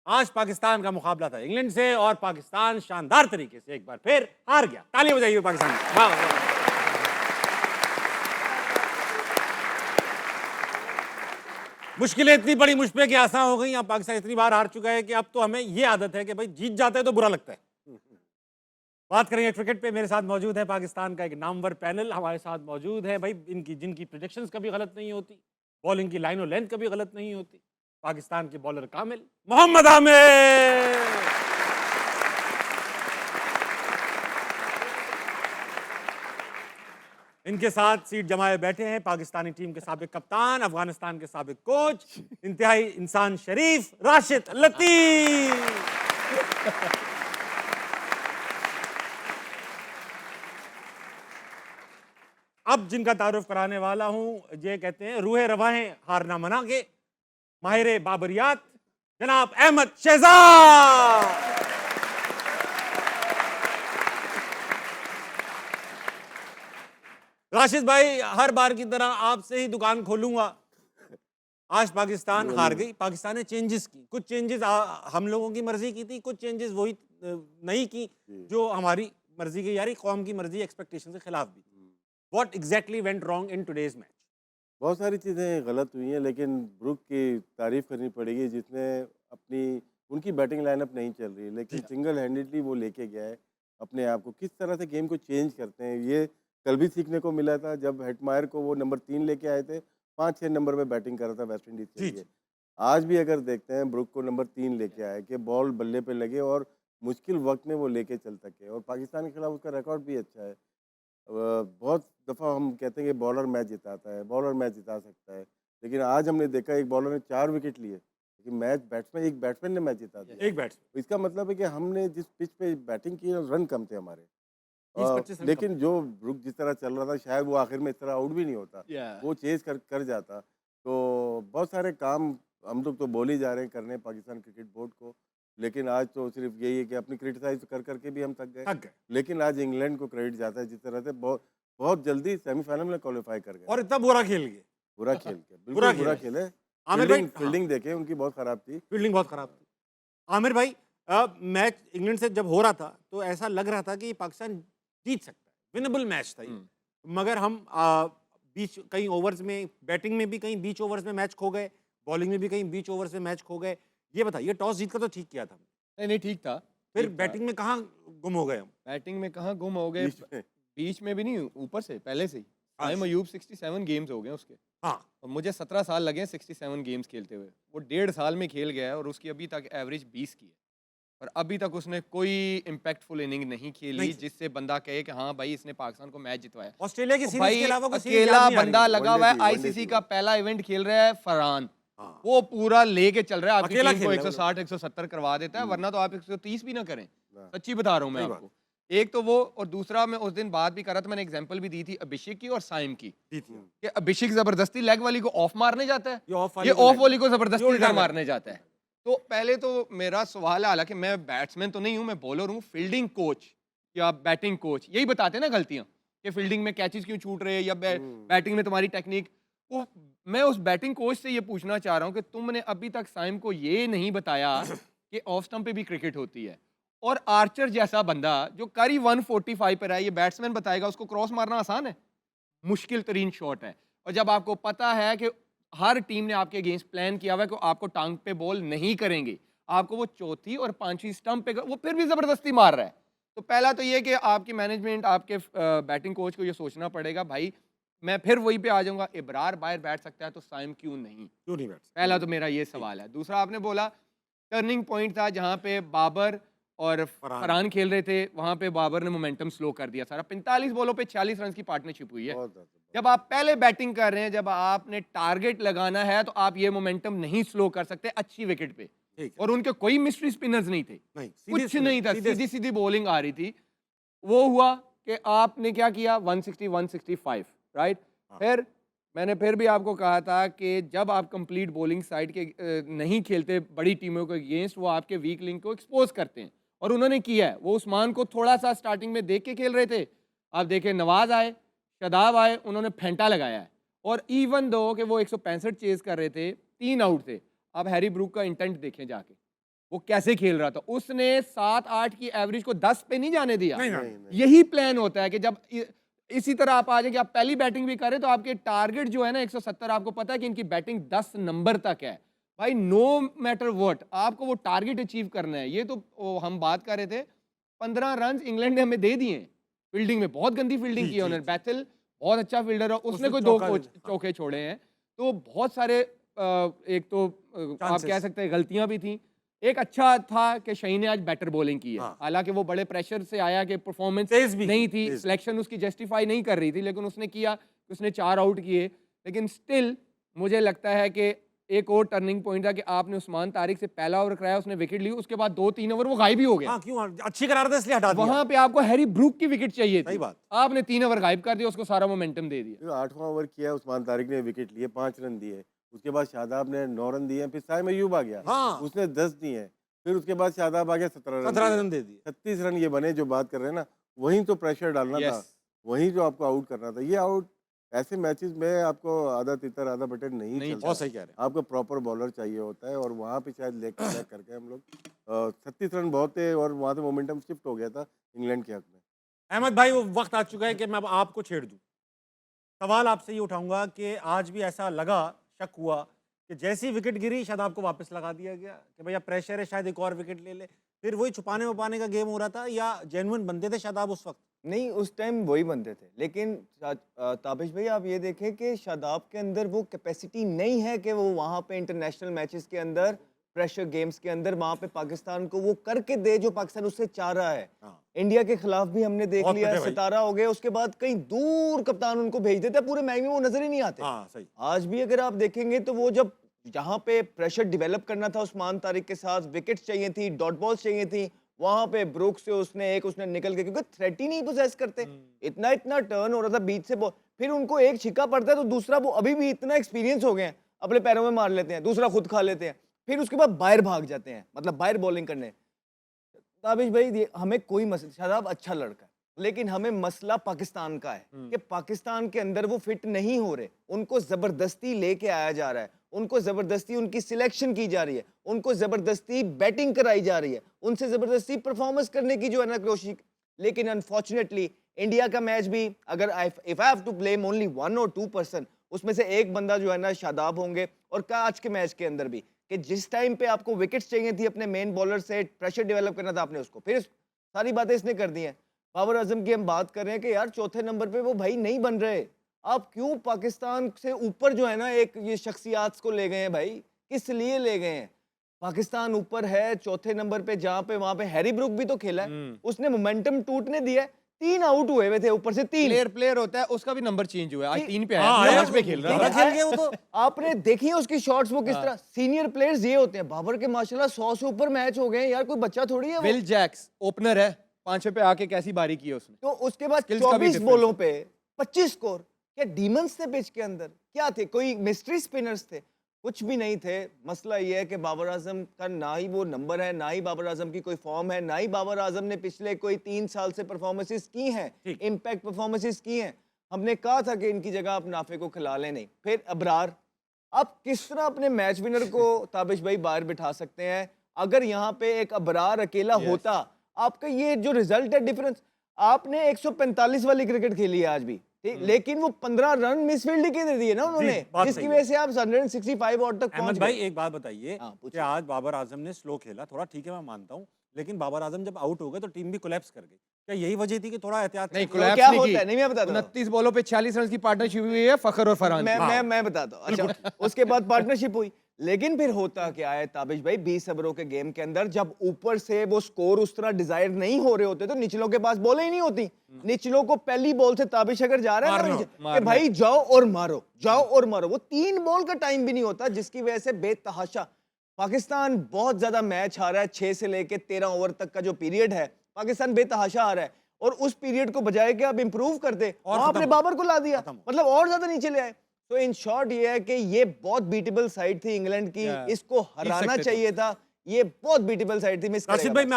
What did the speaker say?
आज पाकिस्तान का मुकाबला था इंग्लैंड से और पाकिस्तान शानदार तरीके से एक बार फिर हार गया। तालियां बजाइए पाकिस्तान की। वाह, वाह, वाह। मुश्किलें इतनी बड़ी मुझ पे कि आसान हो गई। अब पाकिस्तान इतनी बार हार चुका है कि अब तो हमें ये आदत है कि भाई जीत जाते हैं तो बुरा लगता है। बात करेंगे क्रिकेट पे। मेरे साथ मौजूद है पाकिस्तान का एक नामवर पैनल। हमारे साथ मौजूद है भाई इनकी जिनकी प्रेडिक्शंस कभी गलत नहीं होती, बॉलिंग की लाइन और लेंथ कभी गलत नहीं होती। पाकिस्तान के बॉलर कामिल मोहम्मद आमिर। इनके साथ सीट जमाए बैठे हैं पाकिस्तानी टीम के साबिक कप्तान, अफगानिस्तान के साबिक कोच, इंतहाई इंसान शरीफ राशिद लतीफ। अब जिनका तारुफ कराने वाला हूं, ये कहते हैं रूहे रवाहें हार ना मना के, माहिर बाबरियात जनाब अहमद शहजाद। राशिद भाई, हर बार की तरह आपसे ही दुकान खोलूंगा। आज पाकिस्तान हार गई। पाकिस्तान ने चेंजेस की, कुछ चेंजेस हम लोगों की मर्जी की थी, कुछ चेंजेस वही नहीं की जो हमारी मर्जी की, यारी कौम की मर्जी एक्सपेक्टेशन के खिलाफ भी। What exactly went wrong in today's match? बहुत सारी चीज़ें गलत हुई हैं, लेकिन ब्रुक की तारीफ़ करनी पड़ेगी जिसने अपनी उनकी बैटिंग लाइनअप नहीं चल रही है, लेकिन सिंगल हैंडेडली वो लेके गया है अपने आप को। किस तरह से गेम को चेंज करते हैं ये कल भी सीखने को मिला था जब हेटमायर को वो नंबर 3 लेके आए थे। 5-6 नंबर में बैटिंग कर रहा था वेस्ट इंडीज़ के लिए। आज भी अगर देखते हैं ब्रुक को नंबर 3 लेके आए कि बॉल बल्ले पे लगे और मुश्किल वक्त में वो लेके चल सके, और पाकिस्तान के खिलाफ उसका रिकॉर्ड भी अच्छा है। बहुत दफ़ा हम कहते हैं कि बॉलर मैच जिताता है, बॉलर मैच जिता सकता है, लेकिन आज हमने देखा एक बॉलर ने 4 विकेट लिए, लेकिन एक बैट्समैन ने मैच जिता दिया। एक बैट्समैन, इसका मतलब है कि हमने जिस पिच पे बैटिंग की रन कम थे हमारे। 30-25 रन लेकिन जो ब्रुक जिस तरह चल रहा था शायद वो आखिर में इस तरह आउट भी नहीं होता, वो चेज कर जाता। तो बहुत सारे काम हम लोग तो बोल ही जा रहे हैं करने पाकिस्तान क्रिकेट बोर्ड को, लेकिन आज तो सिर्फ यही है कि अपनी क्रिटिसाइज कर करके भी हम थक गए। लेकिन आज इंग्लैंड को क्रेडिट जाता है जिस तरह से बहुत बहुत जल्दी सेमीफाइनल में क्वालिफाई कर गए और इतना बुरा खेल गए। बुरा खेल के बिल्कुल बुरा खेले। आमिर भाई, फील्डिंग देखे उनकी बहुत खराब थी। फील्डिंग बहुत खराब थी। आमिर भाई, मैच इंग्लैंड से जब हो रहा था तो ऐसा लग रहा था कि पाकिस्तान जीत सकता है, विनेबल मैच था ये। मगर हम बीच कई ओवर्स में, बैटिंग में भी कहीं बीच ओवर्स में मैच खो गए, बॉलिंग में भी कहीं बीच ओवर्स में मैच खो गए। ये बताइए, टॉस जीत कर तो ठीक किया था। नहीं ठीक था। फिर बैटिंग में कहाँ गुम हो गए हम? बैटिंग में कहाँ गुम हो गए, बीच में भी नहीं, ऊपर से पहले से ही। शाइम अयूब 67 गेम्स हो गए उसके। हाँ, और मुझे 17 साल लगे 67 गेम्स खेलते हुए। वो 1.5 साल में खेल गया है और उसकी अभी तक एवरेज 20 की है, और अभी तक उसने कोई इम्पैक्टफुल इनिंग नहीं खेली जिससे बंदा कहे कि हाँ भाई इसने पाकिस्तान को मैच जितवाया। ऑस्ट्रेलिया की सीरीज भाई के अलावा कोई सीरीज अकेला याद नहीं आ रही बंदा मुझे। लगा हुआ है, वनडे आईसीसी थी। का पहला इवेंट खेल रहा है फरहान। हाँ। वो पूरा लेके चल रहा है, आपकी अकेला टीम को खेल रहा है 160 170 करवा देता है, वरना तो आप 130 भी ना करें। हाँ। सच्ची बता रहा हूँ मैं सही बात। आपको। एक तो वो, और दूसरा मैं उस दिन बात भी कर रहा था, मैंने एग्जांपल भी दी थी अभिषेक की और साइम की, जीत गया। कि अभिषेक जबरदस्ती लेग वाली को ऑफ मारने जाता है, ये ऑफ ये ऑफ वाली को ये जबरदस्ती उल्टा इधर कर- मारने जाता है। तो पहले तो मेरा सवाल है, हालांकि मैं बैट्समैन तो नहीं हूं, मैं बॉलर हूं, फील्डिंग कोच या बैटिंग कोच यही बताते हैं ना गलतियां, कि फील्डिंग में कैचेस क्यों छूट रहे हैं या बैटिंग में तुम्हारी टेक्निक। वो मैं उस बैटिंग कोच से ये पूछना चाह रहा हूं कि तुमने अभी तक साइम को ये नहीं बताया कि ऑफ स्टंप पे भी क्रिकेट होती है, और आर्चर जैसा बंदा जो करी 145 पर है, ये बैट्समैन बताएगा उसको क्रॉस मारना आसान है? मुश्किल तरीन शॉट है। और जब आपको पता है कि हर टीम ने आपके अगेंस्ट प्लान किया हुआ है कि आपको टांग पे बॉल नहीं करेंगे, आपको वो चौथी और पांचवी स्टंप पे वो फिर भी जबरदस्ती मार रहा है, तो पहला तो ये कि आपकी मैनेजमेंट, आपके बैटिंग कोच को ये सोचना पड़ेगा, भाई मैं फिर वही पे आ जाऊंगा, इब्रार बाहर बैठ सकता है तो साइम क्यों नहीं? क्यों नहीं बैठ? पहला तो मेरा ये सवाल है। दूसरा, आपने बोला टर्निंग पॉइंट था जहां पे बाबर और फरहान खेल रहे थे, वहां पे बाबर ने मोमेंटम स्लो कर दिया सारा। 45 बॉलों पे 46 रन की पार्टनरशिप हुई है। बहुत ज़्यादा। जब आप पहले बैटिंग कर रहे हैं, जब आपने टारगेट लगाना है, तो आप ये मोमेंटम नहीं स्लो कर सकते अच्छी विकेट पे। ठीक है। और उनके कोई मिस्ट्री स्पिनर्स नहीं थे, नहीं, कुछ नहीं था, सीधी सीधी बॉलिंग आ रही थी। वो हुआ कि आपने क्या किया, 160 165, राइट। फिर मैंने फिर भी आपको कहा था कि जब आप कंप्लीट बॉलिंग साइड के नहीं खेलते बड़ी टीमों के अगेंस्ट, वो आपके वीक लिंक को एक्सपोज करते हैं, और उन्होंने किया है। वो उस्मान को थोड़ा सा स्टार्टिंग में देख के खेल रहे थे, आप देखें नवाज आए, शदाब आए, उन्होंने फेंटा लगाया है। और इवन दो कि वो 165 चेज कर रहे थे, 3 आउट थे, अब हैरी ब्रूक का इंटेंट देखें जाके, वो कैसे खेल रहा था। उसने 7-8 की एवरेज को 10 पे नहीं जाने दिया। नहीं, नहीं, नहीं। यही प्लान होता है कि जब इसी तरह आप आ जाए कि आप पहली बैटिंग भी करें तो आपके टारगेट जो है ना 170, आपको पता है कि इनकी बैटिंग 10 नंबर तक है भाई, नो मैटर व्हाट आपको वो टारगेट अचीव करना है। ये तो हम बात कर रहे थे, 15 रन इंग्लैंड ने हमें दे दिए फील्डिंग में, बहुत गंदी फील्डिंग जी, की है जी, उन्होंने। जी। बैथल बहुत अच्छा फील्डर है, उसने उसने कोई 2 चौका हाँ। चौके छोड़े हैं। तो बहुत सारे एक तो आप कह Chances। सकते हैं गलतियां भी थी। एक अच्छा था कि शहीन ने आज बेटर बॉलिंग की है, हाँ। हालांकि वो बड़े प्रेशर से आया कि परफॉर्मेंस तेज भी नहीं की, थी, तेज। सिलेक्शन उसकी जस्टिफाई नहीं कर रही थी, लेकिन उसने किया, उसने 4 आउट किए। लेकिन स्टिल मुझे लगता है कि एक और टर्निंग पॉइंट था कि आपने उस्मान तारिक से पहला ओवर कराया, उसने विकेट ली, उसके बाद 2-3 ओवर वो गायब ही हो गया। हाँ क्यों अच्छी करा रहा था इसलिए हटा दिया। वहां पे आपको हैरी ब्रूक की विकेट चाहिए सही थी, बात। आपने 3 ओवर गायब कर दिया, उसको सारा मोमेंटम दे दिया। जो 8वां ओवर किया उस्मान तारिक ने विकेट लिए, 5 रन दिए। उसके बाद शादाब ने 9 रन दिए, फिर साइम अय्यूब आ गया, हाँ। उसने 10 दिए। फिर उसके बाद शादाब आ गया, 17 रन 17 दिए। रन दे दिए। 36 रन ये बने जो बात कर रहे हैं ना, वहीं तो प्रेशर डालना था, Yes. वहीं जो आपको आउट करना था। ये आउट ऐसे मैचेस में आपको आधा तितर आधा बटन नहीं नहीं, चलता। बहुत सही कह रहे हैं। आपको प्रॉपर बॉलर चाहिए होता है और वहाँ पे शायद लेग करके हम लोग 36 रन बहुत थे और वहाँ से मोमेंटम शिफ्ट हो गया था इंग्लैंड के हक में। अहमद भाई वो वक्त आ चुका है कि मैं अब आपको छेड़ दूं। सवाल आपसे ये उठाऊंगा कि आज भी ऐसा लगा, शक हुआ कि जैसी विकेट गिरी शादाब को वापस लगा दिया गया कि भैया प्रेशर है, शायद एक और विकेट ले ले, फिर वही छुपाने वुपाने का गेम हो रहा था, या जेन्युइन बंदे थे शादाब उस वक्त? नहीं, उस टाइम वही बनते थे, लेकिन ताबिश भाई आप ये देखें कि शादाब के अंदर वो कैपेसिटी नहीं है कि वो वहाँ पे इंटरनेशनल मैचेस के अंदर, प्रेशर गेम्स के अंदर वहाँ पे पाकिस्तान को वो करके दे जो पाकिस्तान उससे चाह रहा है। हाँ। इंडिया के खिलाफ भी हमने देख बहुत लिया, कटे भाई। सितारा हो गए, उसके बाद कहीं दूर कप्तान उनको भेज देता है, पूरे मैच में वो नजर ही नहीं आते। हाँ सही। आज भी अगर आप देखेंगे तो वो जब जहाँ पे प्रेशर डेवलप करना था उस्मान तारिक के साथ, विकेट चाहिए थी, डॉट बॉल्स चाहिए थी, वहां पे ब्रुक से उसने निकल के, क्योंकि थ्रेट ही नहीं पोजेस करते, इतना इतना टर्न हो रहा था बीच से बॉल, फिर उनको एक छिक्का पड़ता है तो दूसरा वो अभी भी इतना एक्सपीरियंस हो गए हैं, अपने पैरों में मार लेते हैं, दूसरा खुद खा लेते हैं, फिर उसके बाद बाहर भाग जाते हैं, मतलब बाहर बॉलिंग करने। ताबिश भाई हमें कोई मसला, शादाब अच्छा लड़का है, लेकिन हमें मसला पाकिस्तान का है कि पाकिस्तान के अंदर वो फिट नहीं हो रहे, उनको जबरदस्ती लेके आया जा रहा है, उनको जबरदस्ती उनकी सिलेक्शन की जा रही है, उनको जबरदस्ती बैटिंग कराई जा रही है, उनसे जबरदस्ती परफॉर्मेंस करने की जो है ना कोशिश। लेकिन अनफॉर्चुनेटली इंडिया का मैच भी, अगर if I have to blame only 1 or 2 person, उसमें से एक बंदा जो है ना शादाब होंगे। और आज के मैच के अंदर भी कि जिस टाइम पे आपको विकेट्स चाहिए थी अपने मेन बॉलर से, प्रेशर डेवलप करना था आपने उसको, फिर सारी बातें इसने कर दी हैं। बाबर आजम की हम बात कर रहे हैं कि यार चौथे नंबर पे वो भाई नहीं बन रहे, आप क्यों पाकिस्तान से ऊपर जो है ना एक ये शख्सियात को ले गए हैं भाई, किस लिए ले गए हैं? पाकिस्तान ऊपर है चौथे नंबर पे, जहाँ पे वहां पे हैरी ब्रुक भी तो खेला है, उसने मोमेंटम टूटने दिया है, 3 आउट हुए हुए थे ऊपर से 3। प्लेयर होता है, उसका भी नंबर चेंज हुआ है, आज 3 पे हाँ, आया, आया मैच पे खेल रहा ज्यादा था। खेल गए वो तो। आपने देखी है उसकी शॉट्स, वो किस तरह, सीनियर प्लेयर्स ये होते हैं। बाबर के माशाल्लाह 100 से ऊपर मैच हो गए हैं यार, कोई बच्चा थोड़ी है वो। विल जैक्स ओपनर है, 5 पे आके कैसी बारी की है उसने। तो उसके बाद Skills का भी 24 difference बॉलों है। पे 25 स्कोर, क्या डीमंस थे पिच के अंदर? क्या थे? कोई मिस्ट्री स्पिनर्स थे? कुछ भी नहीं थे। मसला ये है कि बाबर आजम का ना ही वो नंबर है, ना ही बाबर आजम की कोई फॉर्म है, ना ही बाबर आजम ने पिछले कोई 3 साल से परफॉर्मेंसेस की हैं, इम्पैक्ट परफॉर्मेंसेस की हैं। हमने कहा था कि इनकी जगह आप नाफे को खिला लें, नहीं। फिर अबरार, आप किस तरह अपने मैच विनर को ताबिश भाई बाहर बिठा सकते हैं? अगर यहाँ पे एक अबरार अकेला होता, आपका ये जो रिजल्ट है डिफरेंस, आपने 145 वाली क्रिकेट खेली है आज भी, ठीक, लेकिन वो 15 रन मिसफील्ड के दे दिए ना उन्होंने, बात जिसकी सही वजह से आप 165 आउट तक पहुंच अहमद भाई गए। एक बात बताइए हाँ, कि पूछिए। आज बाबर आजम ने स्लो खेला थोड़ा, ठीक है मैं मानता हूँ, लेकिन बाबर आजम जब आउट हो गए तो टीम भी कोलैप्स कर गई, क्या यही वजह थी कि थोड़ा एहतियात नहीं, की? तो collapse क्या नहीं होता की। है, नहीं मैं बताता हूँ। 29 बॉलों पे 46 रन की पार्टनरशिप हुई है फखर और फरहान की। मैं बताता हूँ। अच्छा, उसके बाद पार्टनरशिप हुई, लेकिन फिर होता क्या है ताबिश भाई, 20 ओवरों के गेम के अंदर जब ऊपर से वो स्कोर उस तरह डिजायर नहीं हो रहे होते तो निचलों के पास बॉलें ही नहीं होती। निचलों को पहली बॉल से ताबिश अगर जा रहा है ना कि भाई जाओ और मारो, जाओ और मारो, वो 3 बॉल का टाइम भी नहीं होता, जिसकी वजह से बेतहाशा पाकिस्तान बहुत ज्यादा मैच हारा है। 6 से लेके 13 ओवर तक का जो पीरियड है, पाकिस्तान बेतहाशा हारा है, और उस पीरियड को बजाय कि आप इंप्रूव करते, और वहां आपने खत्म। बाबर को ला दिया, खत्म। मतलब और ज्यादा नीचे ले आए। तो इन शॉर्ट ये है कि ये बहुत बीटेबल साइड थी इंग्लैंड की, Yeah. इसको जीत हराना सकते थे। चाहिए था, ये बहुत बीटेबल साइड थी, मिस राशिद करेगा भाई बस। मैं